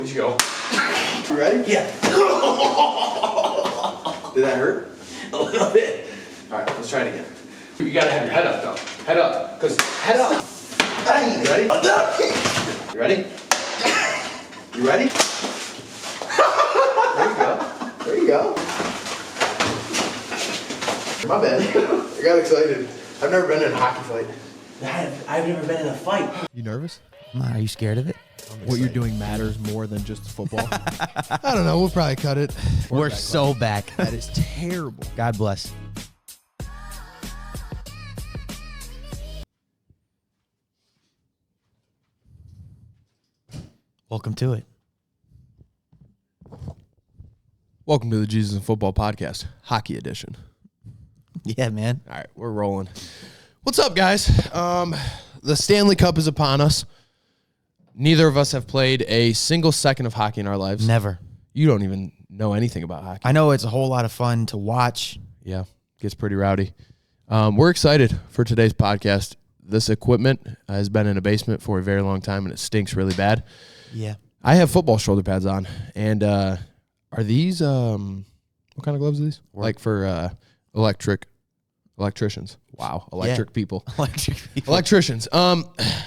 Let's go. You ready? Yeah. Did that hurt? A little bit. All right, let's try it again. You gotta have your head up though. Head up. Cause head up. You ready? You ready? You ready? There you go. There you go. My bad. I got excited. I've never been in a hockey fight. I've never been in a fight. You nervous? Are you scared of it? What you're doing matters more than just football. I don't know. We'll probably cut it. We're so back. That is terrible. God bless. Welcome to it. Welcome to the Jesus+Football podcast, hockey edition. Yeah, man. All right, we're rolling. What's up, guys? The Stanley Cup is upon us. Neither of us have played a single second of hockey in our lives. Never. You don't even know anything about hockey. I know it's a whole lot of fun to watch. Yeah, gets pretty rowdy. We're excited for today's podcast. This equipment has been in a basement for a very long time, and it stinks really bad. Yeah. I have football shoulder pads on, and are these, what kind of gloves are these? Like for electricians. Wow, electric people. Electricians.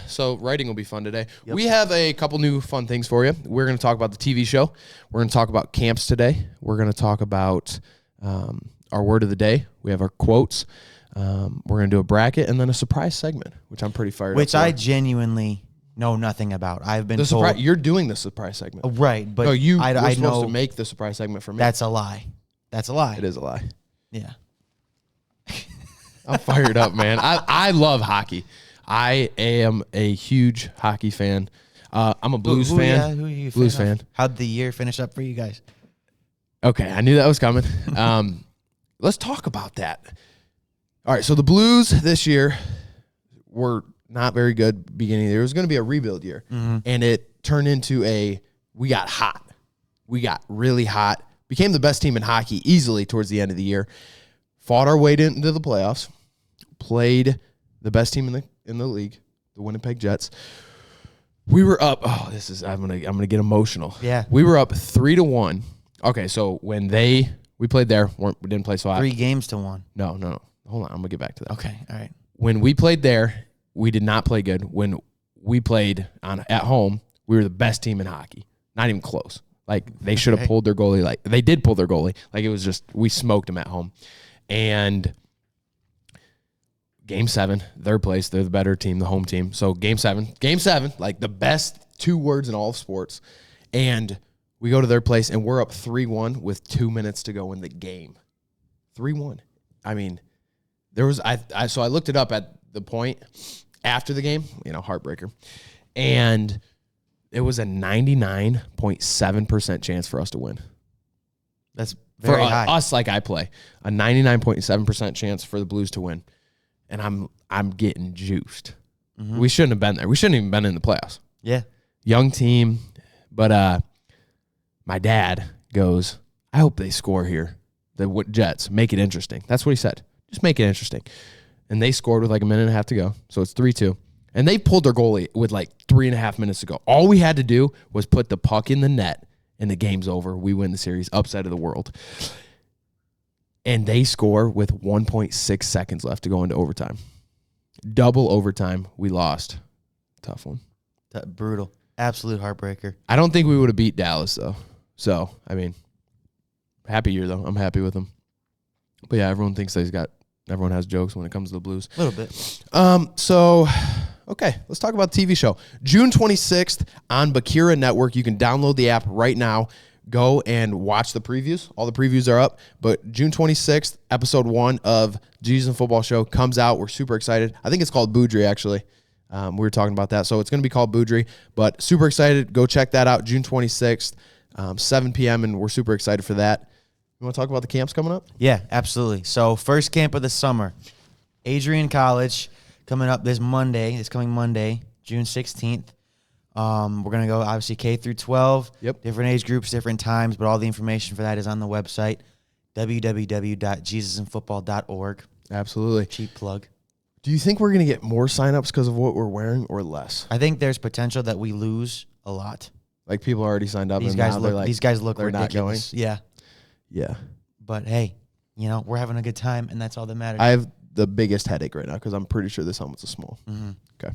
So writing will be fun today. Yep. We have a couple new fun things for you. We're going to talk about the TV show. We're going to talk about camps today. We're going to talk about our word of the day. We have our quotes. We're going to do a bracket and then a surprise segment, which I'm pretty fired up Which for. I genuinely know nothing about. I've been told. You're doing the surprise segment. Right, but no, we're I supposed know to make the surprise segment for me. that's a lie. That's a lie. It is a lie. Yeah. I'm fired up, man. I love hockey. I am a huge hockey fan. I'm a Blues fan. Yeah, who are you Blues fan fan. of? How'd the year finish up for you guys? Okay, I knew that was coming. Let's talk about that. All right, so the Blues this year were not very good beginning of the year. It was going to be a rebuild year, and it turned into we got hot. We got really hot. Became the best team in hockey easily towards the end of the year. Fought our way into the playoffs. Played the best team in the league, the Winnipeg Jets. We were up. Oh, I'm gonna get emotional. Yeah. We were up 3-1. Okay, so when we played there, we didn't play so hot. 3 games to 1. No. Hold on, I'm gonna get back to that. Okay, all right. When we played there, we did not play good. When we played at home, we were the best team in hockey. Not even close. Like they should have pulled their goalie. Like they did pull their goalie. Like it was just we smoked them at home. And Game 7, third place, they're the better team, the home team. So Game 7, like the best 2 words in all of sports. And we go to their place, and we're up 3-1 with 2 minutes to go in the game. 3-1. I mean, there was so I looked it up at the point after the game, heartbreaker, and it was a 99.7% chance for us to win. That's very high. Us, like I play, a 99.7% chance for the Blues to win, and I'm getting juiced. Mm-hmm. We shouldn't have been there. We shouldn't even been in the playoffs. Yeah, young team, but my dad goes, I hope they score here. The Jets, make it interesting. That's what he said. Just make it interesting. And they scored with like a minute and a half to go, so it's 3-2. And they pulled their goalie with like 3.5 minutes to go. All we had to do was put the puck in the net, and the game's over. We win the series, upset of the world. And they score with 1.6 seconds left to go into overtime. Double overtime. We lost. Tough one. Brutal. Absolute heartbreaker. I don't think we would have beat Dallas, though. So, I mean, happy year, though. I'm happy with them. But, yeah, everyone has jokes when it comes to the Blues. A little bit. So, okay, let's talk about the TV show. June 26th on Bakira Network. You can download the app right now. Go and watch the previews. All the previews are up. But June 26th, episode 1 of Jesus+Football show comes out. We're super excited. I think it's called Boudry, actually. We were talking about that. So it's going to be called Boudry. But super excited. Go check that out. June 26th, 7 p.m. And we're super excited for that. You want to talk about the camps coming up? Yeah, absolutely. So first camp of the summer, Adrian College coming up this coming Monday, June 16th. We're going to go, obviously, K through 12. Yep. Different age groups, different times, but all the information for that is on the website, www.jesusandfootball.org. Absolutely. Cheap plug. Do you think we're going to get more signups because of what we're wearing or less? I think there's potential that we lose a lot. Like people already signed up. These and guys now they're look. like, These guys look they're not ridiculous. Yeah, yeah. but hey, we're having a good time, and that's all that matters. I have the biggest headache right now because I'm pretty sure this helmet's a small. Mm-hmm. Okay,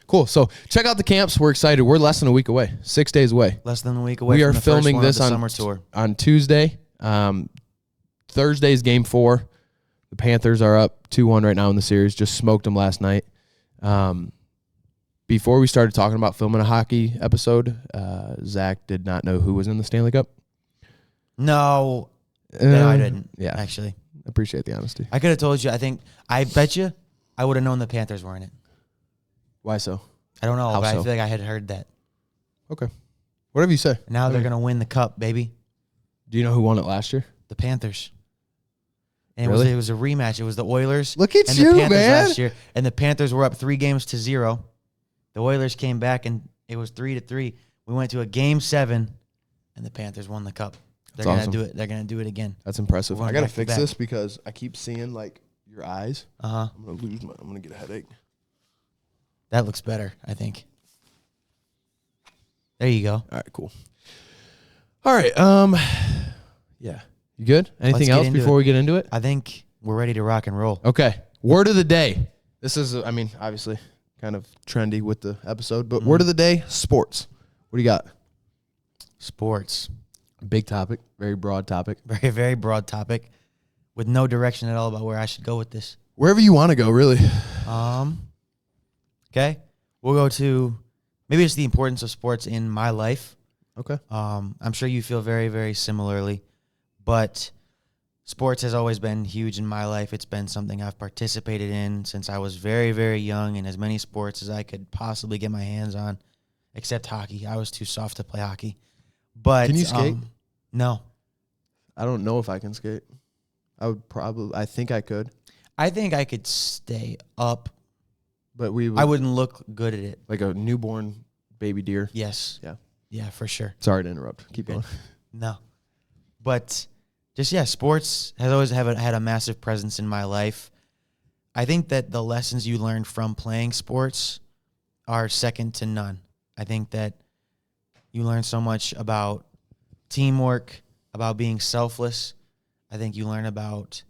cool. So check out the camps. We're excited. We're less than a week away. 6 days away. Less than a week away. We from are the filming first one this of the on summer tour. on Tuesday. Thursday's game 4. The Panthers are up 2-1 right now in the series. Just smoked them last night. Before we started talking about filming a hockey episode, Zach did not know who was in the Stanley Cup. No, I didn't. Yeah, Actually, appreciate the honesty. I could have told you. I bet you, I would have known the Panthers were in it. Why so? I don't know, How but so? I feel like I had heard that. Okay, whatever you say. Now they're gonna win the cup, baby. Do you know who won it last year? The Panthers. And Really? it was a rematch. It was the Oilers Look at and you, the Panthers man. last year. And the Panthers were up 3-0. The Oilers came back and it was 3-3. We went to a game 7 and the Panthers won the cup. They're That's gonna awesome. do it. They're gonna do it again. That's impressive. We're I going gotta back to fix back. this because I keep seeing like your eyes. I'm I'm gonna get a headache. That looks better, I think. There you go. All right, cool. All right, yeah. You good? Anything get else into before it. we get into it? I think we're ready to rock and roll. Okay. Word of the day. This is, obviously kind of trendy with the episode, but word of the day, sports. What do you got? Sports. Big topic, very broad topic. Very, very broad topic with no direction at all about where I should go with this. Wherever you want to go, really. Okay. We'll go to maybe it's the importance of sports in my life. Okay. I'm sure you feel very, very similarly, but sports has always been huge in my life. It's been something I've participated in since I was very, very young in as many sports as I could possibly get my hands on, except hockey. I was too soft to play hockey. But Can you skate? No. I don't know if I can skate. I think I could, I think I could stay up. but I wouldn't look good at it. like a newborn baby deer. Yes. Yeah. Yeah, for sure. Sorry to interrupt. Keep going. No. But just, sports has always had a massive presence in my life. I think that the lessons you learn from playing sports are second to none. I think that you learn so much about teamwork, about being selfless. I think you learn about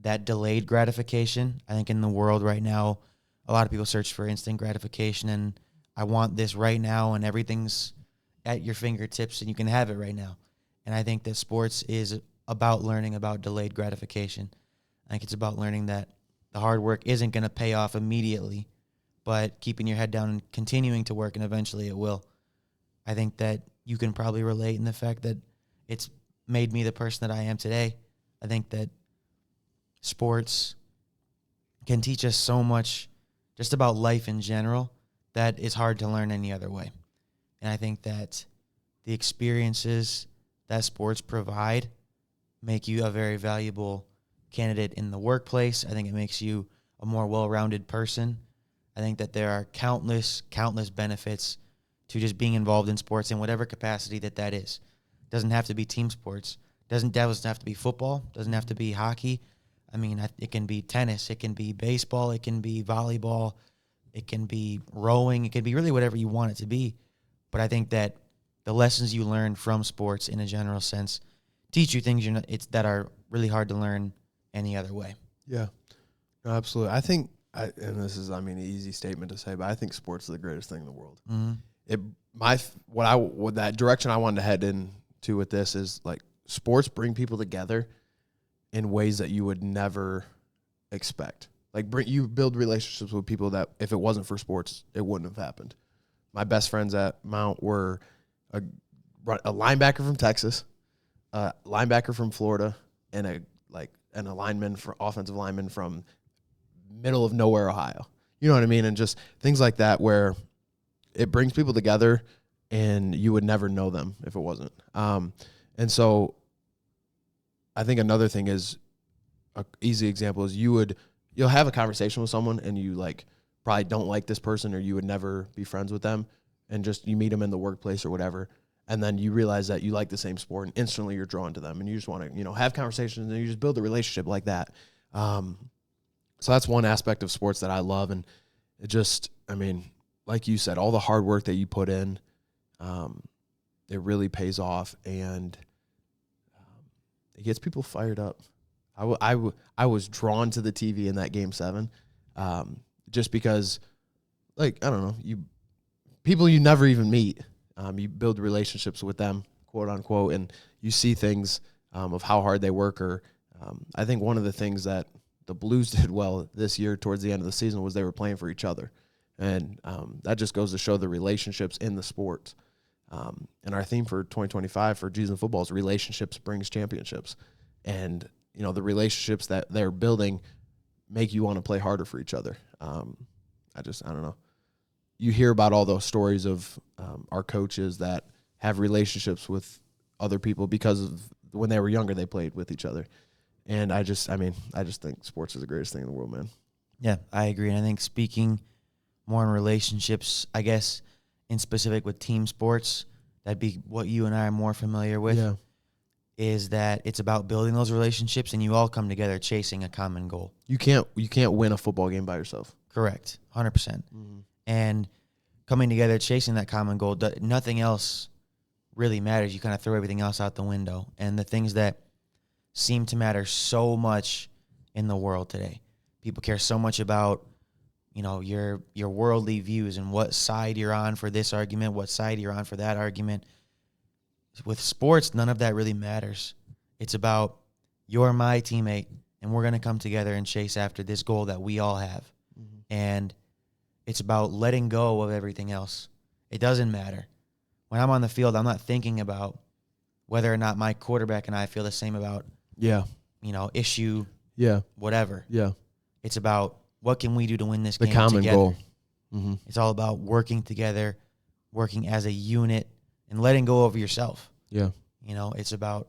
that delayed gratification. I think in the world right now, a lot of people search for instant gratification and I want this right now and everything's at your fingertips and you can have it right now. And I think that sports is about learning about delayed gratification. I think it's about learning that the hard work isn't going to pay off immediately, but keeping your head down and continuing to work, and eventually it will. I think that you can probably relate in the fact that it's made me the person that I am today. I think that sports can teach us so much just about life in general that is hard to learn any other way. And I think that the experiences that sports provide make you a very valuable candidate in the workplace. I think it makes you a more well-rounded person. I think that there are countless benefits to just being involved in sports in whatever capacity that is. It doesn't have to be team sports. Doesn't have to be football. Doesn't have to be hockey. I mean, it can be tennis. It can be baseball. It can be volleyball. It can be rowing. It can be really whatever you want it to be. But I think that the lessons you learn from sports in a general sense teach you things that are really hard to learn any other way. Yeah, no, absolutely. I think, and this is, an easy statement to say, but I think sports is the greatest thing in the world. Mm-hmm. What that direction I wanted to head into with this is like sports bring people together in ways that you would never expect. Like you build relationships with people that if it wasn't for sports, it wouldn't have happened. My best friends at Mount were a linebacker from Texas, a linebacker from Florida, and an offensive lineman from middle of nowhere, Ohio. You know what I mean? And just things like that where it brings people together and you would never know them if it wasn't. And so I think another thing is an easy example is you'll have a conversation with someone and you probably don't like this person or you would never be friends with them, and just you meet them in the workplace or whatever, and then you realize that you like the same sport and instantly you're drawn to them and you just want to have conversations and you just build a relationship like that. So that's one aspect of sports that I love, and it just, like you said, all the hard work that you put in, it really pays off, and it gets people fired up. I was drawn to the TV in that Game 7, just because, like, I don't know, people you never even meet, you build relationships with them, quote unquote, and you see things of how hard they work. Or I think one of the things that the Blues did well this year towards the end of the season was they were playing for each other, and that just goes to show the relationships in the sport. And our theme for 2025 for Jesus Football is relationships brings championships. And, you know, the relationships that they're building make you want to play harder for each other. I don't know. You hear about all those stories of our coaches that have relationships with other people because of when they were younger, they played with each other. And I just think sports is the greatest thing in the world, man. Yeah, I agree. And I think speaking more in relationships, I guess in specific with team sports, that'd be what you and I are more familiar with. Yeah. Is that it's about building those relationships, and you all come together chasing a common goal. You can't win a football game by yourself. Correct, 100%. Mm-hmm. And coming together, chasing that common goal, nothing else really matters. You kind of throw everything else out the window. And the things that seem to matter so much in the world today, people care so much about, you know, your worldly views and what side you're on for this argument, what side you're on for that argument. With sports, none of that really matters. It's about you're my teammate, and we're going to come together and chase after this goal that we all have. Mm-hmm. And it's about letting go of everything else. It doesn't matter. When I'm on the field, I'm not thinking about whether or not my quarterback and I feel the same about, issue, whatever. Yeah. It's about what can we do to win this game the common together. goal. Mm-hmm. It's all about working together, working as a unit, and letting go of yourself. Yeah. It's about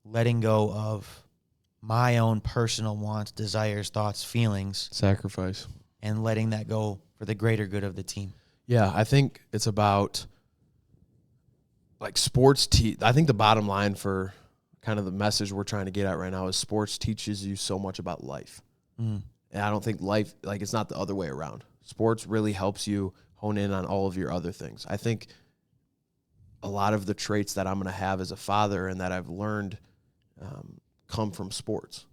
letting go of my own personal wants, desires, thoughts, feelings. Sacrifice. And letting that go for the greater good of the team. Yeah, I think it's about, like, sports. I think the bottom line for kind of the message we're trying to get at right now is sports teaches you so much about life. Mm. And I don't think life, like, it's not the other way around. Sports really helps you hone in on all of your other things. I think a lot of the traits that I'm going to have as a father and that I've learned come from sports,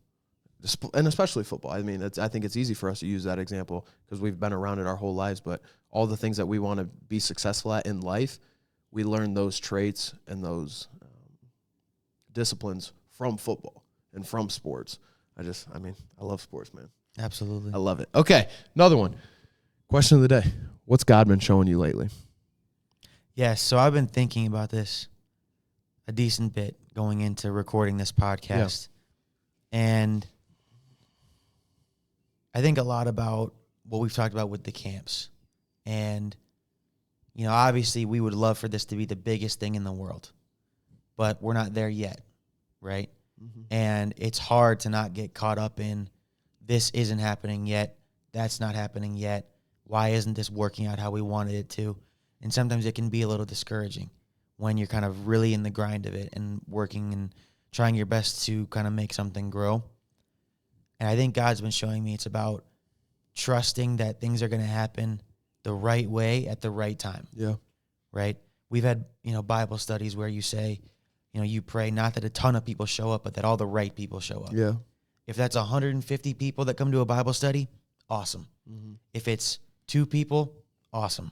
and especially football. I mean, I think it's easy for us to use that example because we've been around it our whole lives, but all the things that we want to be successful at in life, we learn those traits and those disciplines from football and from sports. I love sports, man. Absolutely. I love it. Okay, another one. Question of the day. What's God been showing you lately? Yes, so I've been thinking about this a decent bit going into recording this podcast. Yeah. And I think a lot about what we've talked about with the camps. And, obviously we would love for this to be the biggest thing in the world. But we're not there yet, right? Mm-hmm. And it's hard to not get caught up in this isn't happening yet, that's not happening yet, why isn't this working out how we wanted it to? And sometimes it can be a little discouraging when you're kind of really in the grind of it and working and trying your best to kind of make something grow. And I think God's been showing me it's about trusting that things are going to happen the right way at the right time. Yeah. Right? We've had, Bible studies where you say, you pray not that a ton of people show up, but that all the right people show up. Yeah. If that's 150 people that come to a Bible study, awesome. Mm-hmm. If it's 2 people, awesome.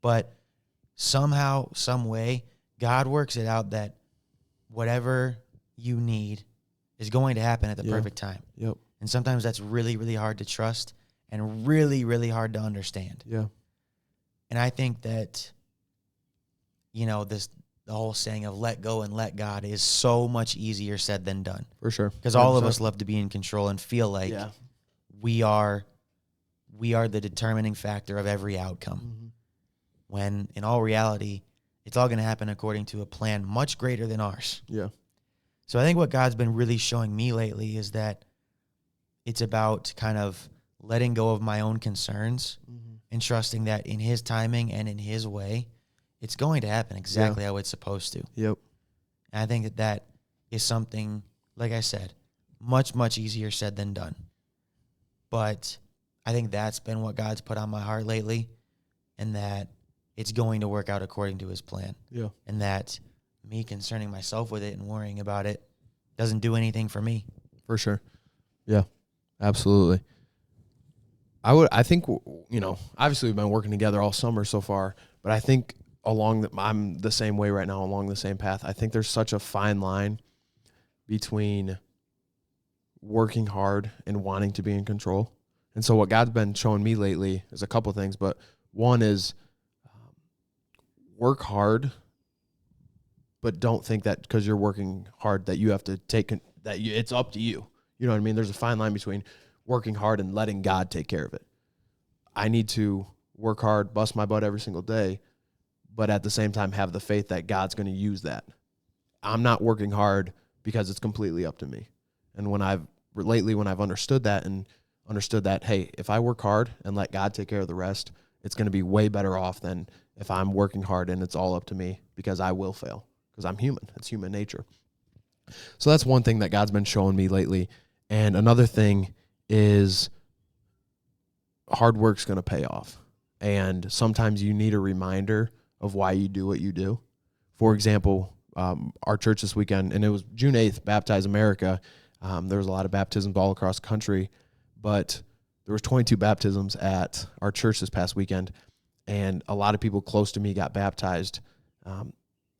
But somehow, some way, God works it out that whatever you need is going to happen at the perfect time. Yep. And sometimes that's really, really hard to trust and really, really hard to understand. Yeah. And I think that, the whole saying of let go and let God is so much easier said than done. For sure. Because all of us love to be in control and feel like we are the determining factor of every outcome. Mm-hmm. When in all reality, it's all going to happen according to a plan much greater than ours. Yeah. So I think what God's been really showing me lately is that it's about kind of letting go of my own concerns and trusting that in His timing and in His way, it's going to happen exactly how it's supposed to. Yep. And I think that is something, like I said, much, much easier said than done. But I think that's been what God's put on my heart lately, and that it's going to work out according to his plan. Yeah. And that me concerning myself with it and worrying about it doesn't do anything for me. For sure. Yeah, absolutely. I think, obviously we've been working together all summer so far, but I think I'm the same way right now, along the same path. I think there's such a fine line between working hard and wanting to be in control. And so what God's been showing me lately is a couple things, but one is work hard, but don't think that because you're working hard that you have to it's up to you. You know what I mean? There's a fine line between working hard and letting God take care of it. I need to work hard, bust my butt every single day, but at the same time have the faith that God's going to use that. I'm not working hard because it's completely up to me. And when I've understood that, hey, if I work hard and let God take care of the rest, it's going to be way better off than if I'm working hard and it's all up to me, because I will fail, because I'm human. It's human nature. So that's one thing that God's been showing me lately. And another thing is hard work's going to pay off. And sometimes you need a reminder of why you do what you do. For example, our church this weekend, and it was June 8th, Baptize America. There was a lot of baptisms all across the country, but there was 22 baptisms at our church this past weekend, and a lot of people close to me got baptized. And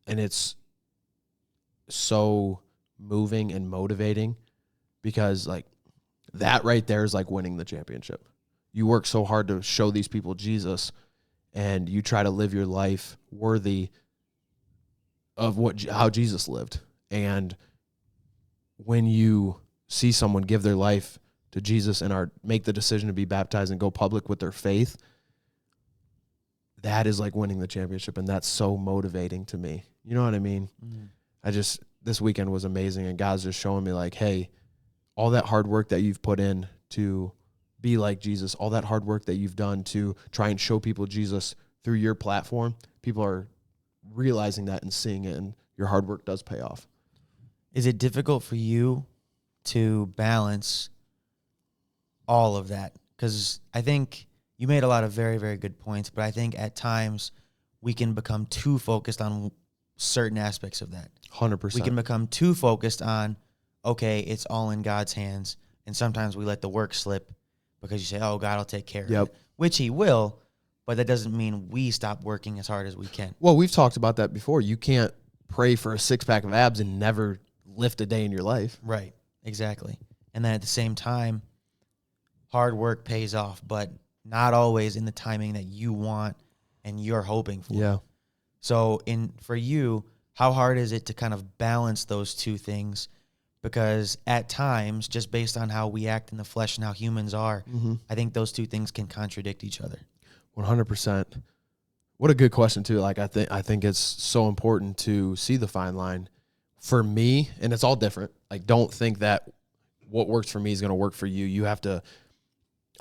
it's so moving and motivating, because like that right there is like winning the championship. You work so hard to show these people Jesus, and you try to live your life worthy of how Jesus lived. And when you see someone give their life to Jesus and make the decision to be baptized and go public with their faith, that is like winning the championship, and that's so motivating to me. You know what I mean? Mm. This weekend was amazing, and God's just showing me like, hey, all that hard work that you've put in to be like Jesus, all that hard work that you've done to try and show people Jesus through your platform, people are realizing that and seeing it, and your hard work does pay off. Is it difficult for you to balance all of that? Because I think you made a lot of very, very good points, but I think at times we can become too focused on certain aspects of that. 100%. We can become too focused on, okay, it's all in God's hands, and sometimes we let the work slip because you say, oh, God will take care of it, which he will, but that doesn't mean we stop working as hard as we can. Well, we've talked about that before. You can't pray for a six-pack of abs and never lift a day in your life. Right, exactly. And then at the same time, hard work pays off, but not always in the timing that you want and you're hoping for. Yeah. So for you, how hard is it to kind of balance those two things? Because at times, just based on how we act in the flesh and how humans are, I think those two things can contradict each other. 100%. What a good question too. Like I think it's so important to see the fine line. For me, and it's all different. Like don't think that what works for me is going to work for you. You have to.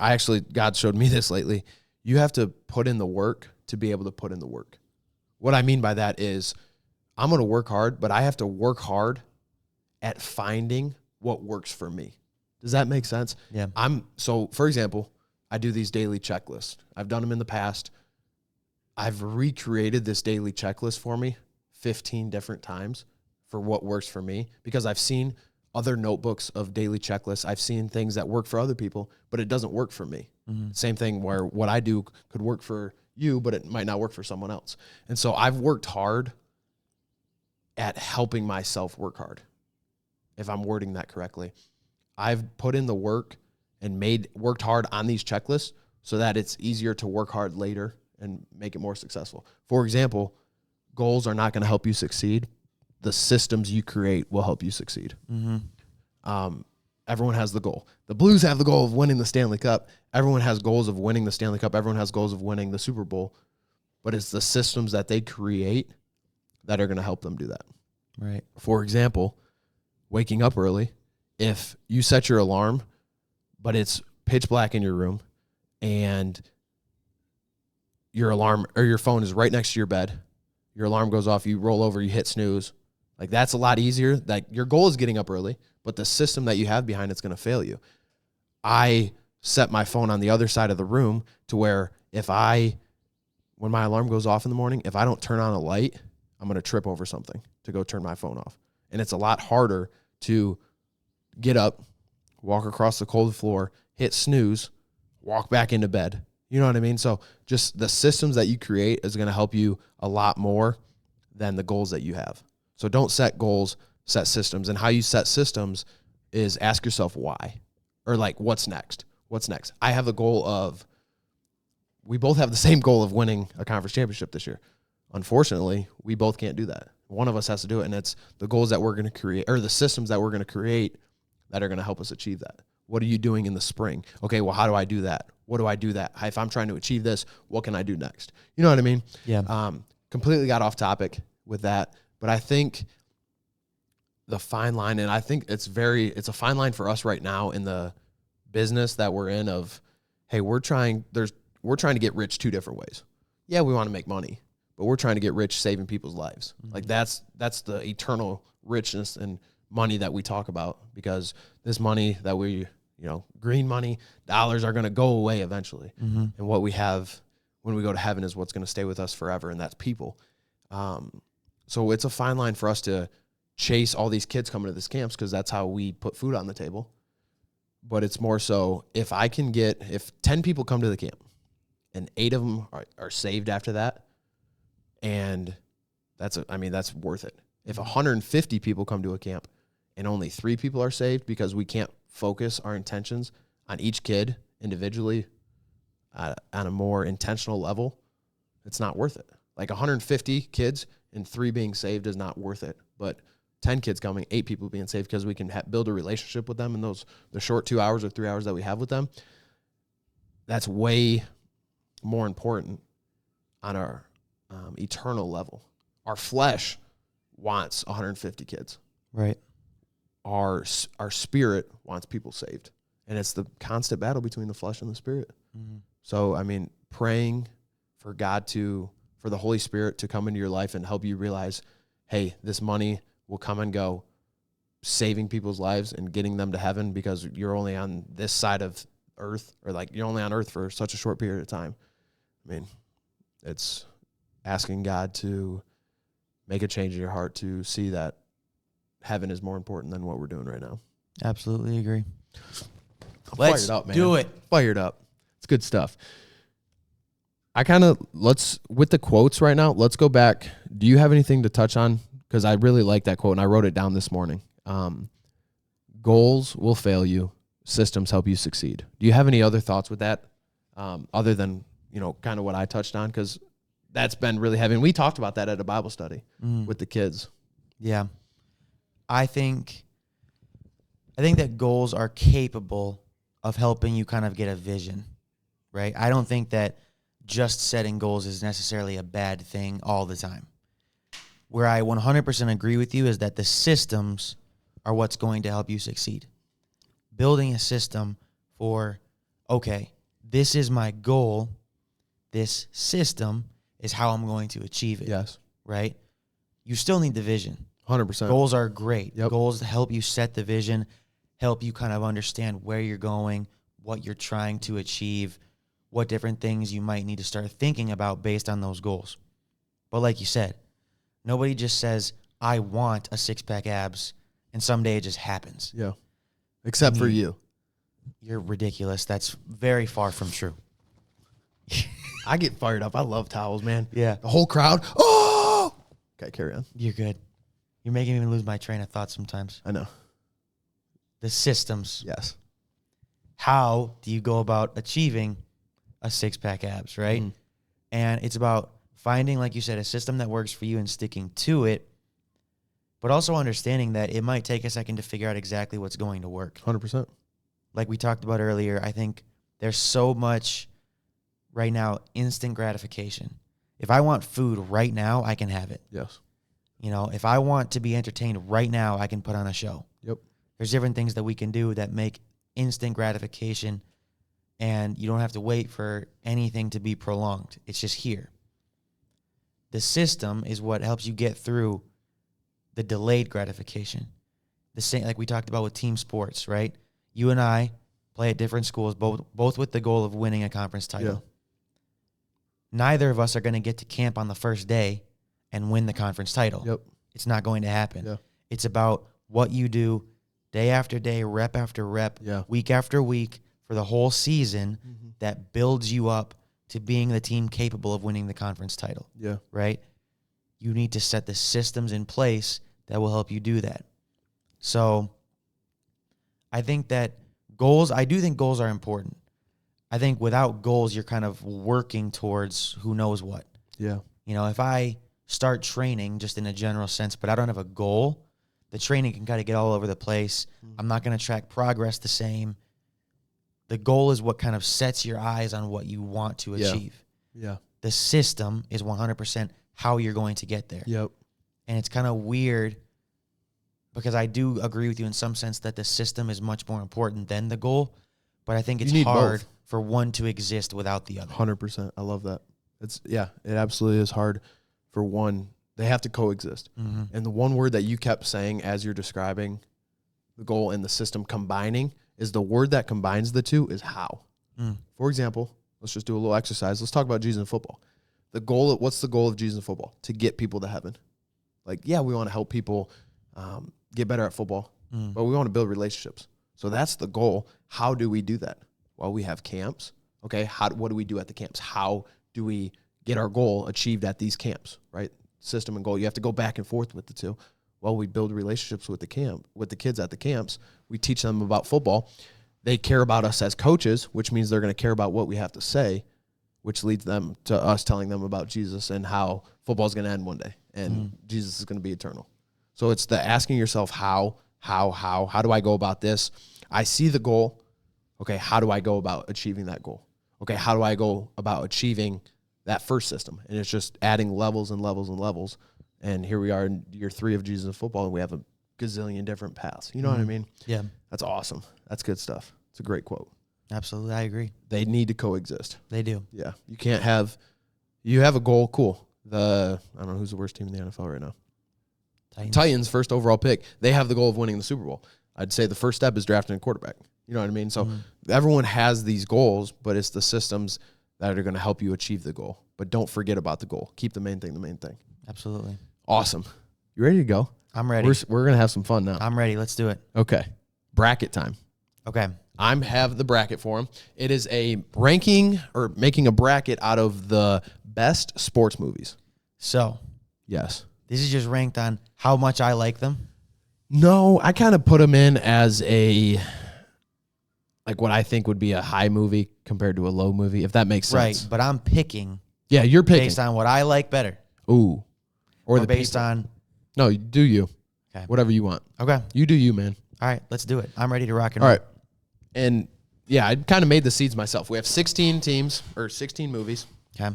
God showed me this lately. You have to put in the work to be able to put in the work. What I mean by that is I'm going to work hard, but I have to work hard at finding what works for me. Does that make sense? Yeah. So for example, I do these daily checklists. I've done them in the past. I've recreated this daily checklist for me 15 different times for what works for me, because I've seen other notebooks of daily checklists. I've seen things that work for other people, but it doesn't work for me. Mm-hmm. Same thing where what I do could work for you, but it might not work for someone else. And so I've worked hard at helping myself work hard, if I'm wording that correctly. I've put in the work and worked hard on these checklists so that it's easier to work hard later and make it more successful. For example, goals are not going to help you succeed. The systems you create will help you succeed. Mm-hmm. Everyone has the goal. The Blues have the goal of winning the Stanley Cup. Everyone has goals of winning the Stanley Cup. Everyone has goals of winning the Super Bowl. But it's the systems that they create that are going to help them do that. Right. For example, waking up early. If you set your alarm, but it's pitch black in your room, and your alarm or your phone is right next to your bed, your alarm goes off, you roll over, you hit snooze. Like that's a lot easier. Like your goal is getting up early, but the system that you have behind it's going to fail you. I set my phone on the other side of the room to where when when my alarm goes off in the morning, if I don't turn on a light, I'm going to trip over something to go turn my phone off. And it's a lot harder to get up, walk across the cold floor, hit snooze, walk back into bed. You know what I mean? So just the systems that you create is going to help you a lot more than the goals that you have. So don't set goals, set systems. And how you set systems is ask yourself why, or like, what's next? What's next? I have the goal of, we both have the same goal of winning a conference championship this year. Unfortunately, we both can't do that. One of us has to do it, and it's the goals that we're going to create, or the systems that we're going to create that are going to help us achieve that. What are you doing in the spring? Okay, well, how do I do that? What do I do that? If I'm trying to achieve this, what can I do next? You know what I mean? Yeah. Completely got off topic with that, but I think the fine line, and I think it's a fine line for us right now in the business that we're in of, hey, we're trying to get rich two different ways. Yeah, we want to make money, but we're trying to get rich saving people's lives. Mm-hmm. Like that's the eternal richness and money that we talk about, because this money that we, green money, dollars are going to go away eventually. Mm-hmm. And what we have when we go to heaven is what's going to stay with us forever, and that's people. So it's a fine line for us to chase all these kids coming to this camps, because that's how we put food on the table. But it's more so if 10 people come to the camp and 8 of them are saved after that, and that's worth it. If 150 people come to a camp and only 3 people are saved because we can't focus our intentions on each kid individually on a more intentional level, it's not worth it. Like 150 kids and 3 being saved is not worth it. But 10 kids coming, 8 people being saved, because we can build a relationship with them in the short 2 hours or 3 hours that we have with them, that's way more important on our eternal level. Our flesh wants 150 kids. Right. Our spirit wants people saved. And it's the constant battle between the flesh and the spirit. Mm-hmm. So, praying for for the Holy Spirit to come into your life and help you realize, hey, this money will come and go, saving people's lives and getting them to heaven, because you're only on this side of earth, or like you're only on earth for such a short period of time. It's asking God to make a change in your heart to see that heaven is more important than what we're doing right now. Absolutely agree. Let's fired up, man. Do it. Fired up. It's good stuff. With the quotes right now, let's go back. Do you have anything to touch on? Because I really like that quote, and I wrote it down this morning. Goals will fail you. Systems help you succeed. Do you have any other thoughts with that, other than, kind of what I touched on? Because that's been really heavy. And we talked about that at a Bible study with the kids. Yeah. I think that goals are capable of helping you kind of get a vision, right? I don't think that just setting goals is necessarily a bad thing all the time. Where I 100% agree with you is that the systems are what's going to help you succeed. Building a system for, okay, this is my goal. This system is how I'm going to achieve it. Yes. Right? You still need the vision. 100%. Goals are great. Yep. Goals help you set the vision, help you kind of understand where you're going, what you're trying to achieve, what different things you might need to start thinking about based on those goals. But like you said, nobody just says, I want a 6-pack abs, and someday it just happens. Yeah. Except for you. You're ridiculous. That's very far from true. I get fired up. I love towels, man. Yeah. The whole crowd. Oh! Okay, carry on. You're good. You're making me lose my train of thought sometimes. I know. The systems. Yes. How do you go about achieving a 6-pack abs, right? Mm. And it's about finding, like you said, a system that works for you and sticking to it, but also understanding that it might take a second to figure out exactly what's going to work. 100%. Like we talked about earlier, I think there's so much right now instant gratification. If I want food right now, I can have it. Yes. If I want to be entertained right now, I can put on a show. Yep. There's different things that we can do that make instant gratification, and you don't have to wait for anything to be prolonged. It's just here. The system is what helps you get through the delayed gratification. The same, like we talked about with team sports, right? You and I play at different schools, both with the goal of winning a conference title. Yeah. neither of us are going to get to camp on the first day and win the conference title. Yep. It's not going to happen. Yeah. It's about what you do day after day, rep after rep, week after week for the whole season that builds you up to being the team capable of winning the conference title. Yeah. Right? You need to set the systems in place that will help you do that. So I think that I do think goals are important. I think without goals, you're kind of working towards who knows what. Yeah. You know, if I start training just in a general sense, but I don't have a goal, the training can kind of get all over the place. I'm not going to track progress the same. The goal is what kind of sets your eyes on what you want to achieve. Yeah. The system is 100% how you're going to get there. Yep. And it's kind of weird because I do agree with you in some sense that the system is much more important than the goal, but I think it's hard for one to exist without the other. 100%. I love that. It absolutely is hard for one. They have to coexist. And the one word that you kept saying as you're describing the goal and the system combining is the word that combines the two is how. For example, let's just do a little exercise. Let's talk about Jesus+Football. What's the goal of Jesus+Football? To get people to heaven. Like, yeah, we want to help people get better at football, but we want to build relationships. So that's the goal. How do we do that? Well, we have camps. Okay, what do we do at the camps? How do we get our goal achieved at these camps, right? System and goal. You have to go back and forth with the two. Well, we build relationships with the kids at the camps. We teach them about football. They care about us as coaches, which means they're going to care about what we have to say, which leads them to us telling them about Jesus and how football is going to end one day and Jesus is going to be eternal. So it's the asking yourself how do I go about this? I see the goal. Okay, how do I go about achieving that goal? Okay, how do I go about achieving that first system? And it's just adding levels and levels and levels. And here we are in year 3 of Jesus+Football, and we have a gazillion different paths. You know what I mean? Yeah. That's awesome. That's good stuff. It's a great quote. Absolutely. I agree. They need to coexist. They do. Yeah. You have a goal. Cool. I don't know who's the worst team in the NFL right now. Titans, first overall pick. They have the goal of winning the Super Bowl. I'd say the first step is drafting a quarterback. You know what I mean? So everyone has these goals, but it's the systems that are going to help you achieve the goal. But don't forget about the goal. Keep the main thing the main thing. Absolutely. Awesome. You ready to go? I'm ready. We're going to have some fun now. I'm ready. Let's do it. Okay. Bracket time. Okay. I have the bracket for him. It is a ranking or making a bracket out of the best sports movies. So, yes. This is just ranked on how much I like them? No, I kind of put them in as what I think would be a high movie compared to a low movie, if that makes sense. Right, but I'm picking. Yeah, you're picking. Based on what I like better. Ooh. Or based on. No, do you. Okay. Whatever you want. Okay. You do you, man. All right, let's do it. I'm ready to rock and roll. All right. And yeah, I kind of made the seeds myself. We have 16 teams or 16 movies. Okay.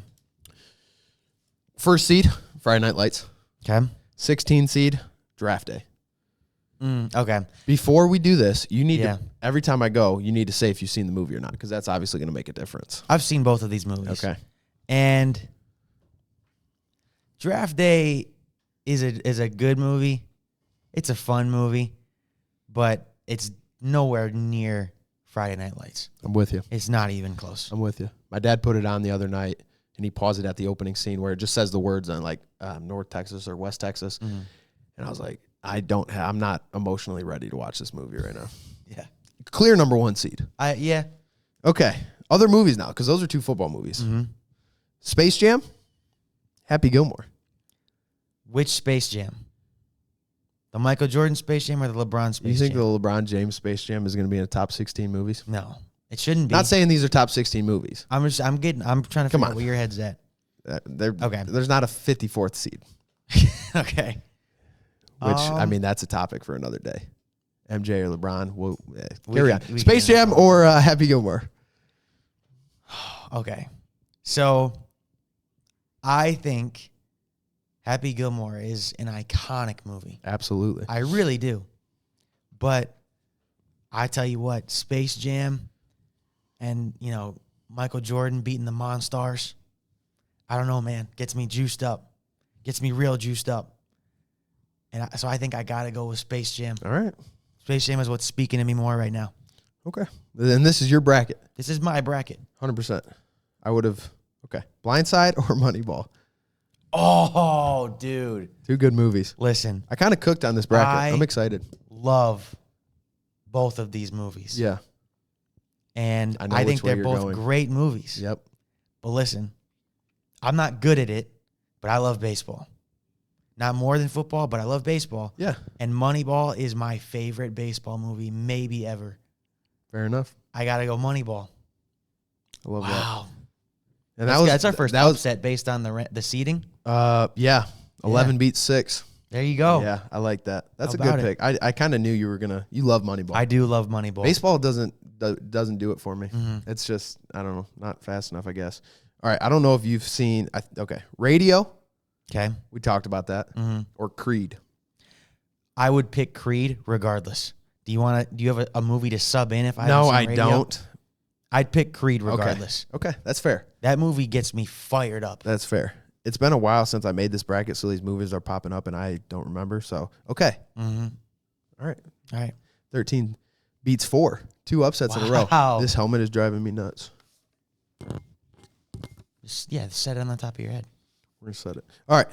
First seed, Friday Night Lights. Okay. 16 seed, Draft Day. Okay. Before we do this, you need to, every time I go, you need to say if you've seen the movie or not, because that's obviously going to make a difference. I've seen both of these movies. Okay. And Draft Day is a good movie. It's a fun movie, but it's nowhere near Friday Night Lights. I'm with you. It's not even close. I'm with you. My dad put it on the other night, and he paused it at the opening scene where it just says the words on North Texas or West Texas. And I was like, I'm not emotionally ready to watch this movie right now. Yeah. Clear number 1 seed. Yeah. Okay. Other movies now, because those are 2 football movies. Space Jam, Happy Gilmore. Which Space Jam? The Michael Jordan Space Jam or the LeBron Space Jam? You think the LeBron James Space Jam is going to be in the top 16 movies? No, it shouldn't be. Not saying these are top 16 movies. I'm trying to figure out where your head's at. Okay. There's not a 54th seed. Okay. Which, I mean, that's a topic for another day. MJ or LeBron. We'll carry on. Space Jam or Happy Gilmore? Okay. So, I think Happy Gilmore is an iconic movie. Absolutely. I really do. But I tell you what, Space Jam and, Michael Jordan beating the Monstars, I don't know, man. Gets me juiced up. Gets me real juiced up. And so I think I got to go with Space Jam. All right. Space Jam is what's speaking to me more right now. Okay. Then this is your bracket. This is my bracket. 100%. I would have Okay. Blindside or Moneyball? Oh, dude. Two good movies. Listen, I kind of cooked on this bracket. I'm excited. love both of these movies. Yeah. And I know I which think way they're you're both going. great movies. Yep. But listen, I'm not good at it, but I love baseball. Not more than football, but I love baseball. Yeah. And Moneyball is my favorite baseball movie, maybe ever. Fair enough. I got to go Moneyball. I love that. Wow. And That's our first upset based on the seeding. Yeah. 11 beats 6. There you go. Yeah, I like that. That's How a good about pick. I kind of knew you love Moneyball. I do love Moneyball. Baseball doesn't do it for me. Mm-hmm. It's just, I don't know, not fast enough, I guess. All right, I don't know if you've seen, Radio. Okay. We talked about that. Mm-hmm. Or Creed. I would pick Creed regardless. Do you have a movie to sub in if I No, haven't I seen Radio? don't. I'd pick Creed regardless. Okay, that's fair. That movie gets me fired up. That's fair. It's been a while since I made this bracket, so these movies are popping up, and I don't remember. So, okay. Mm-hmm. All right. All right. 13 beats 4. 2 upsets in a row. Wow. This helmet is driving me nuts. Just set it on the top of your head. We're going to set it. All right.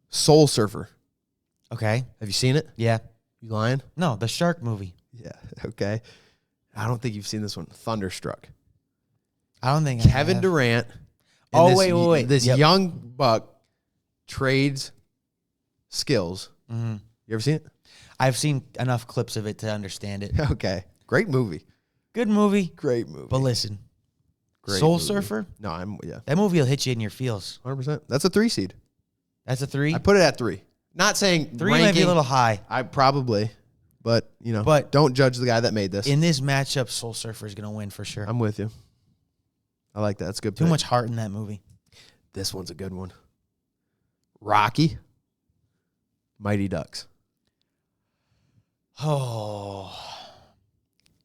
Soul Surfer. Okay. Have you seen it? Yeah. You lying? No, the shark movie. Yeah. Okay. I don't think you've seen this one. Thunderstruck. I don't think Kevin Durant. and Oh, this wait. This Yep. young buck trades skills. Mm-hmm. You ever seen it? I've seen enough clips of it to understand it. Okay. Great movie. Good movie. Great movie. But listen, Great Soul movie. Surfer, No, that movie will hit you in your feels. 100%. That's a 3 seed. That's a 3. I put it at 3. Not saying 3 might be a little high. I probably, but But don't judge the guy that made this. In this matchup, Soul Surfer is going to win for sure. I'm with you. I like that. That's a good. Too pick. much heart in that movie. This one's a good one. Rocky. Mighty Ducks. Oh.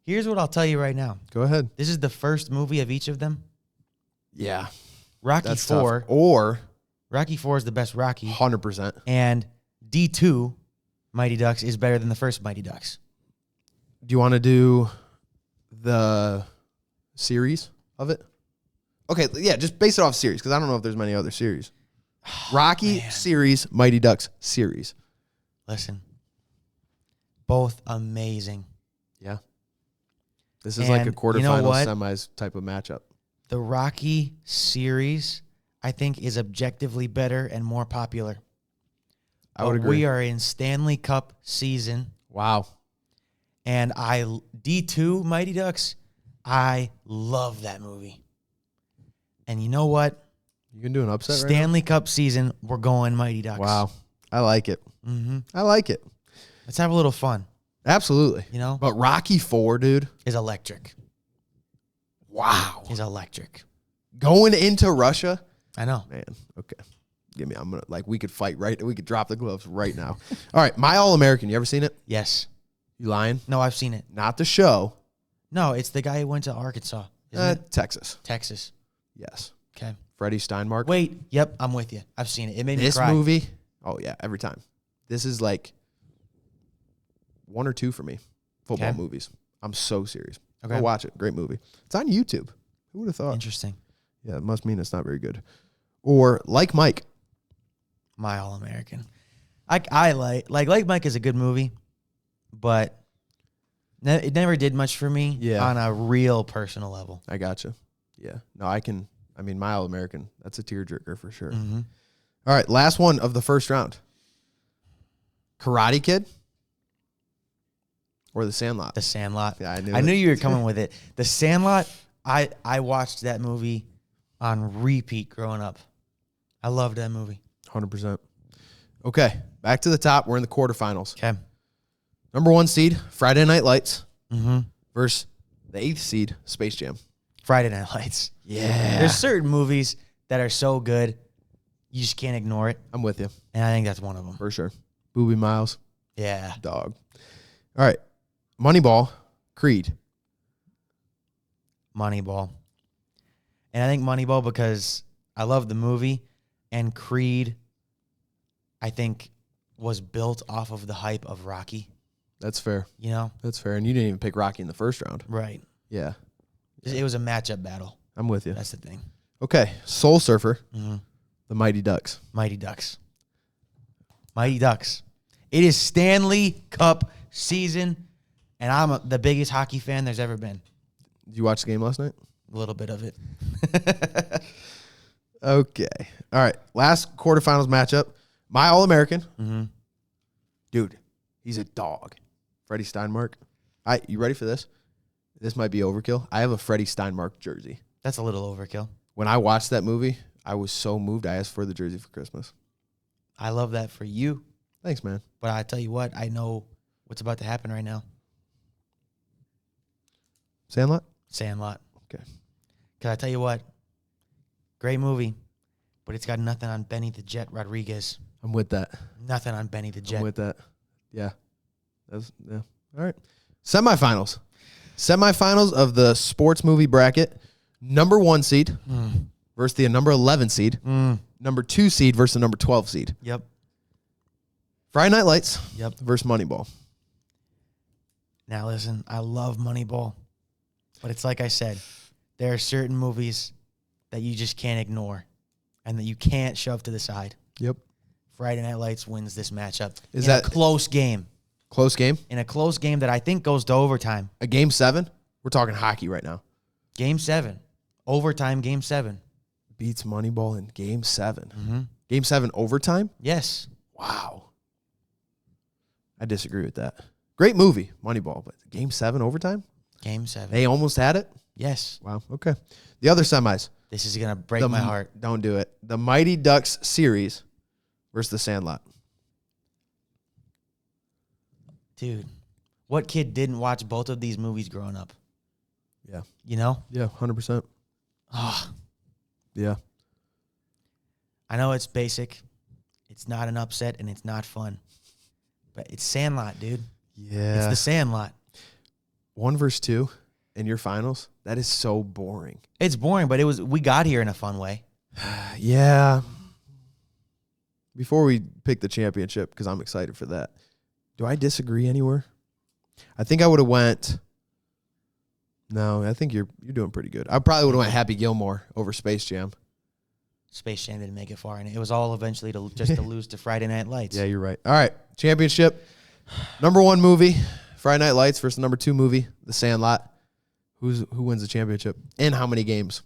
Here's what I'll tell you right now. Go ahead. This is the first movie of each of them. Yeah. Rocky That's 4. tough. Or Rocky 4 is the best Rocky. 100%. And D2, Mighty Ducks, is better than the first Mighty Ducks. Do you want to do the series of it? Okay, yeah, just base it off series because I don't know if there's many other series. Rocky series, Mighty Ducks series. Listen. Both amazing. Yeah. This is like a And quarterfinal you know what? semis type of matchup. The Rocky series, I think, is objectively better and more popular. I would But agree. We are in Stanley Cup season, Wow. and D2 Mighty Ducks, I love that movie. And you know what? You can do an upset right Stanley Cup season, we're going Mighty Ducks. now? Wow. I like it. Mm-hmm. I like it. Let's have a little fun. Absolutely. You know, But Rocky 4, dude. is electric. Wow. Is electric. Going into Russia. I know. Man, okay. I'm gonna we could fight we could drop the gloves right now. All right, My All-American. You ever seen it? Yes. You lying? No, I've seen it. Not the show. No, it's the guy who went to Arkansas. Isn't it? Texas. Texas. Yes. Okay. Freddie Steinmark. Wait. Yep, I'm with you. I've seen it. It made me This cry. movie. Oh yeah, every time. This is like 1 or 2 for me. Football Okay. movies. I'm so serious. Okay. Go watch it. Great movie. It's on YouTube. Who would have thought? Interesting. Yeah, it must mean it's not very good. Or Like Mike. My All-American. I like Mike is a good movie, but it never did much for me on a real personal level. I gotcha. Yeah. No, My All-American. That's a tearjerker for sure. Mm-hmm. All right, last one of the first round. Karate Kid or The Sandlot? The Sandlot. Yeah, I knew you were coming with it. The Sandlot, I watched that movie on repeat growing up. I loved that movie. 100%. Okay, back to the top. We're in the quarterfinals. Okay. Number 1 seed, Friday Night Lights Mm-hmm. versus the 8th seed, Space Jam. Friday Night Lights. Yeah. There's certain movies that are so good, you just can't ignore it. I'm with you, And I think that's one of them. for sure. Booby Miles, Yeah. dog. All right, Moneyball, Creed. Moneyball. And I think Moneyball because I love the movie, and Creed, I think, was built off of the hype of Rocky. That's fair. You know? That's fair. And you didn't even pick Rocky in the first round. Right. Yeah, It was a matchup battle. I'm with you. That's the thing. Okay, Soul Surfer, Mhm. the Mighty Ducks. Mighty Ducks. Mighty Ducks. It is Stanley Cup season, and I'm the biggest hockey fan there's ever been. Did you watch the game last night? A little bit of it. Okay. All right. Last quarterfinals matchup. My All-American. Mm-hmm. Dude, he's a dog. Freddie Steinmark. You ready for this? This might be overkill. I have a Freddie Steinmark jersey. That's a little overkill. When I watched that movie, I was so moved. I asked for the jersey for Christmas. I love that for you, Thanks, man. but I tell you what, I know what's about to happen right now. Sandlot? Sandlot. Okay. Because I tell you what, great movie, but it's got nothing on Benny the Jet Rodriguez. I'm with that. Nothing on Benny the Jet. I'm with that. Yeah. Yeah. All right. Semifinals. Semifinals of the sports movie bracket. Number 1 seed versus the number 11 seed. Number 2 seed versus the number 12 seed. Yep. Friday Night Lights Yep. versus Moneyball. Now listen, I love Moneyball, but it's like I said, there are certain movies that you just can't ignore and that you can't shove to the side. Yep. Friday Night Lights wins this matchup. Is in that a close game? Close game? In a close game that I think goes to overtime. A game 7? We're talking hockey right now. Game 7. Overtime, game 7. Beats Moneyball in game 7. Mm-hmm. Game 7 overtime? Yes. Wow. I disagree with that. Great movie, Moneyball, but game 7 overtime? Game 7. They almost had it? Yes. Wow. Okay. The other semis. This is going to break my heart. Don't do it. The Mighty Ducks series versus the Sandlot. Dude, what kid didn't watch both of these movies growing up? Yeah. You know? Yeah, 100%. Oh, Yeah. I know it's basic. It's not an upset, and it's not fun. But it's Sandlot, dude. Yeah. It's the Sandlot. 1 versus 2 in your finals? That is so boring. It's boring, but we got here in a fun way. Yeah. Before we pick the championship, because I'm excited for that, do I disagree anywhere? I think I would have went... No, I think you're doing pretty good. I probably would have went Happy Gilmore over Space Jam. Space Jam didn't make it far, and it was all eventually to lose to Friday Night Lights. Yeah, you're right. All right, championship. Number 1 movie, Friday Night Lights versus number 2 movie, The Sandlot. Who wins the championship? And how many games?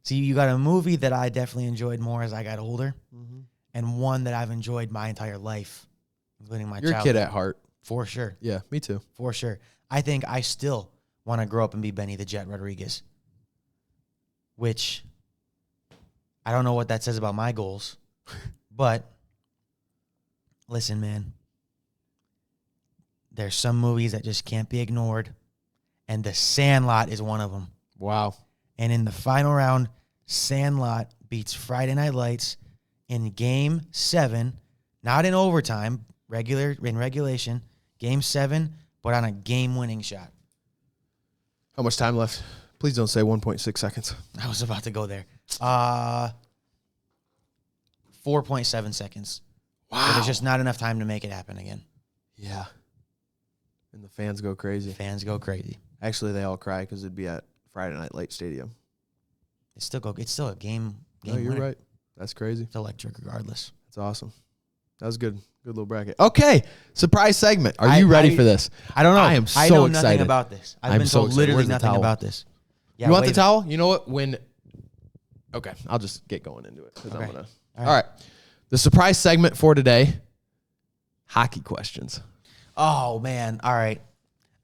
See, you got a movie that I definitely enjoyed more as I got older, and one that I've enjoyed my entire life, including my You're a childhood. kid at heart. For sure. Yeah, me too. For sure. I think I still want to grow up and be Benny the Jet Rodriguez, which I don't know what that says about my goals, but listen, man, there's some movies that just can't be ignored, and The Sandlot is one of them. Wow. And in the final round, Sandlot beats Friday Night Lights in Game 7, not in overtime, in regulation, Game 7, but on a game-winning shot. How much time left? Please don't say 1.6 seconds. I was about to go there. 4.7 seconds. Wow. But there's just not enough time to make it happen again. Yeah. And the fans go crazy. Fans go crazy. Actually, they all cry because it'd be at Friday Night Light Stadium. It's still a game. No, you're winner. right. That's crazy. It's electric regardless. That's awesome. That was good. Good little bracket. Okay. Surprise segment. Are you ready for this? I don't know. I am so I know nothing excited. about this. I've I'm been so told excited. literally Where's the nothing towel? about this. Yeah, You want the wave it. towel? You know what? Okay, I'll just get going into it. 'Cause Okay. I'm gonna. All All right. The surprise segment for today, hockey questions. Oh man. All right.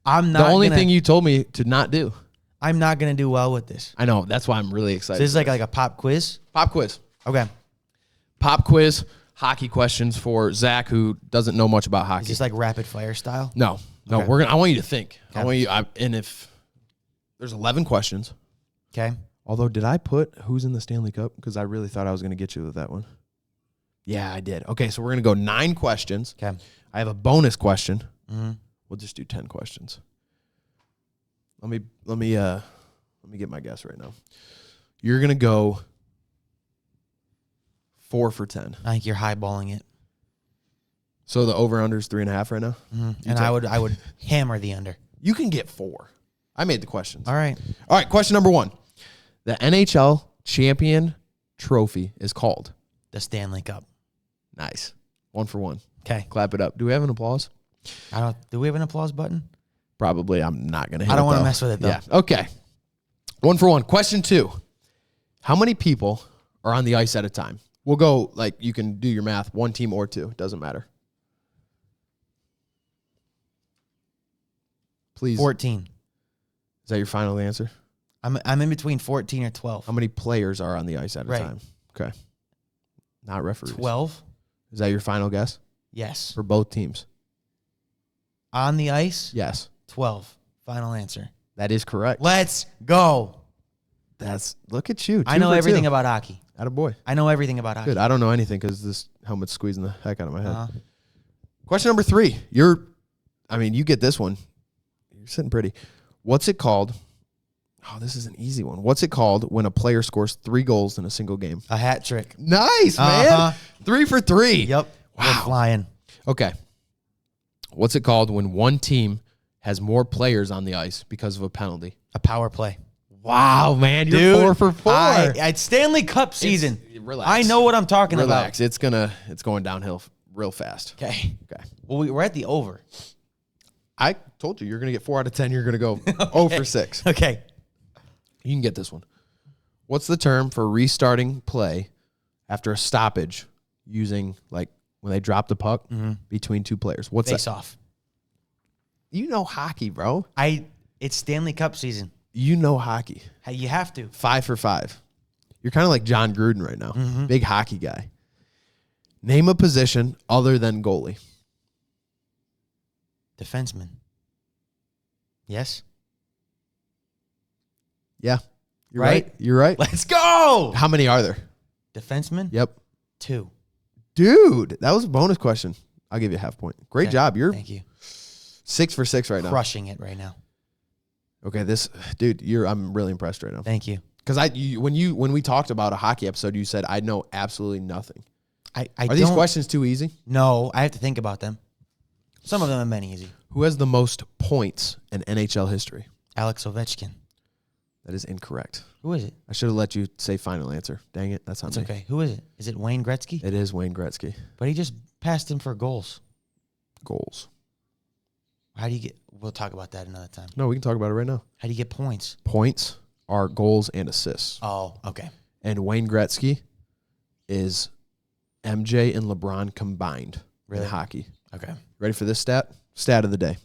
I'm The not only gonna, thing you told me to not do. I'm not gonna do well with this. I know. That's why I'm really So excited. this is like a pop quiz. pop quiz. Okay. Pop quiz, hockey questions for Zach, who doesn't know much about Is hockey. this like rapid fire style? No. Okay. I want you to think. I Okay. want you. And if there's 11 questions. Okay. Although, did I put who's in the Stanley Cup? Because I really thought I was going to get you with that one. Yeah, I did. Okay, so we're going to go 9 questions. Okay. I have a bonus question. Mm-hmm. We'll just do 10 questions. Let me get my guess right now. You're going to go 4 for 10. I think you're highballing it. So the over-under is 3.5 right now? And I would hammer the under. You can get 4. I made the questions. All right. All right, question number 1. The NHL champion trophy is called? The Stanley Cup. Nice. 1 for 1. Okay. Clap it up. Do we have an applause? Do we have an applause button? Probably. I'm not going to hit it. I don't want to though. mess with it, though. Yeah. Okay. 1 for 1. Question 2. How many people are on the ice at a time? We'll go, like, you can do your math. 1 team or 2. It doesn't matter. Please. 14. Is that your final answer? I'm in between 14 or 12. How many players are on the ice at a Right. time? Okay. Not referees. 12? Is that your final guess Yes. for both teams? On the ice? Yes. 12. Final answer. That is correct. Let's go. Look at you. I know everything about hockey. Attaboy. I know everything about hockey. Good. I don't know anything because this helmet's squeezing the heck out of my head. Uh-huh. Question number 3. You get this one. You're sitting pretty. What's it called? Oh, this is an easy one. What's it called when a player scores 3 goals in a single game? A hat trick. Nice, man. Uh-huh. 3 for 3. Yep. Wow. We're flying. Okay. What's it called when one team has more players on the ice because of a penalty? A power play. Wow, man. You're Dude, 4 for 4. It's Stanley Cup season. Relax. I know what I'm talking Relax. It's going downhill real fast. about. Okay. Okay. Well, we're at the over. I told you, you're going to get 4 out of 10. You're going to go 0 for 6. Okay. You can get this one. What's the term for restarting play after a stoppage using, like, when they drop the puck between 2 players? What's Face that? off. You know hockey, bro. It's Stanley Cup season. You know hockey. You have to. 5 for 5. You're kind of like John Gruden right now. Big hockey guy. Name a position other than goalie. Defenseman. Yes? Yeah. You're Right? right. You're right. Let's go. How many are there? Defenseman? Yep. 2. Dude, that was a bonus question. I'll give you a half point. Great Okay. job. You're Thank you. 6 for 6 right now. Crushing it right now. Okay, I'm really impressed right now. Thank you. Because when we talked about a hockey episode, you said I know absolutely nothing. Are These questions too easy? No, I have to think about them. Some of them have been easy. Who has the most points in NHL history? Alex Ovechkin. That is incorrect. Who is it? I should have let you say final answer. Dang it, that's on It's me. okay. Who is it? Is it Wayne Gretzky? It is Wayne Gretzky. But he just passed him for goals. Goals. How do you get... We'll talk about that another time. No, we can talk about it right now. How do you get points? Points are goals and assists. Oh, okay. And Wayne Gretzky is MJ and LeBron combined Really? in hockey. Okay. Ready for this stat? Stat of the day.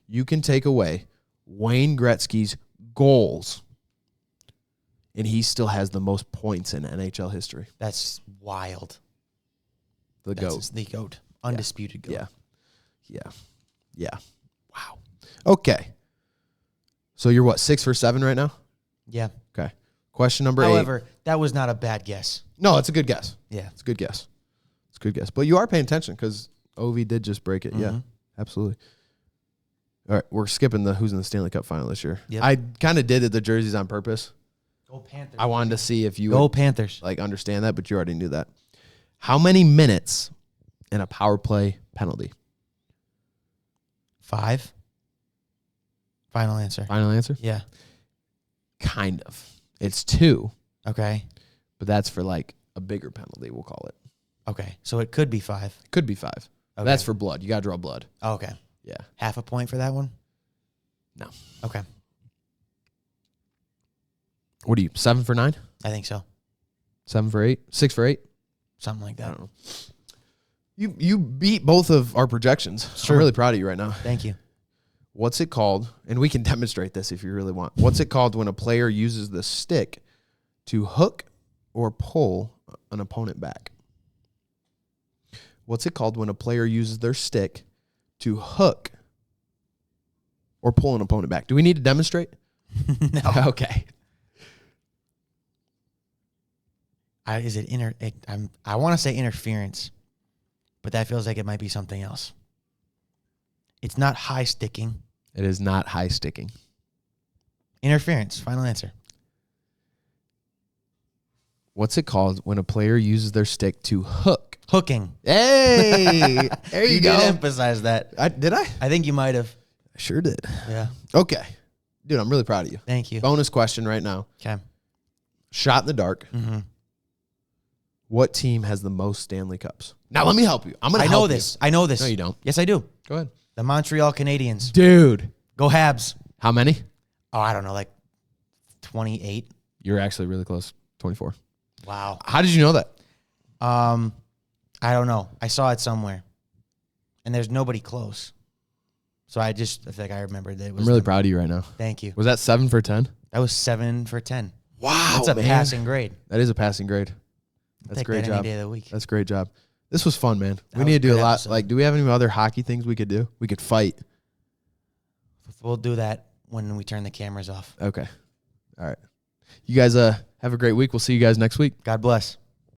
You can take away Wayne Gretzky's goals, and he still has the most points in NHL history. That's wild. The That's GOAT. the GOAT. Undisputed GOAT. Yeah. Yeah. Yeah. Wow. Okay. So you're what, 6 for 7 right now? Yeah. Okay. Question number 8. However, that was not a bad guess. No, it's a good guess. Yeah. It's a good guess. It's a good guess. But you are paying attention because Ovi did just break it. Yeah, Mhm. absolutely. All right, we're skipping the who's in the Stanley Cup final this year. Yep. I kind of did the jerseys on purpose. Go Panthers. I wanted to see if you Go would, Panthers. like understand that, but you already knew that. How many minutes in a power play penalty? 5. Final answer. Final answer? Yeah. Kind of. It's 2, Okay. but that's for like a bigger penalty, we'll call it. Okay. So it could be 5. Could be 5. Okay. That's for blood. You got to draw blood. Okay. Yeah. Half a point for that one? No. Okay. What are you, 7 for 9? I think so. 7 for 8? 6 for 8? Something like I that. don't know. You beat both of our projections. True. I'm really proud of you right now. Thank you. What's it called? And we can demonstrate this if you really want. What's it called when a player uses the stick to hook or pull an opponent back? What's it called when a player uses their stick to hook or pull an opponent back? Do we need to demonstrate? No. Okay. I want to say interference, but that feels like it might be something else. It's not high sticking. It is not high sticking. Interference. Final answer. What's it called when a player uses their stick to hook? Hooking. Hey, there you go. did emphasize that. Did I? I think you might have. I sure did. Yeah. Okay. Dude, I'm really proud of you. Thank you. Bonus question right now. Okay. shot in the dark. Mm-hmm. What team has the most Stanley Cups? Now let me help you. I'm gonna. I know this. I know this. No, you don't. Yes, I do. Go ahead, The Montreal Canadiens. dude. Go Habs. How many? Oh, I don't know, like 28. You're actually really close. 24. Wow. How did you know that? I don't know. I saw it somewhere, and there's nobody close. So I feel like I remembered that it was. I'm really them. proud of you right now. Thank you. Was that 7 for 10? That was 7 for 10. Wow, That's a man. passing grade. That is a passing grade. That's a Take great that any job. day of the week. That's a great job. This was fun, man. That We was need a to do a good lot. episode. Like, do we have any other hockey things we could do? We could fight. We'll do that when we turn the cameras off. Okay. All right. You guys have a great week. We'll see you guys next week. God bless.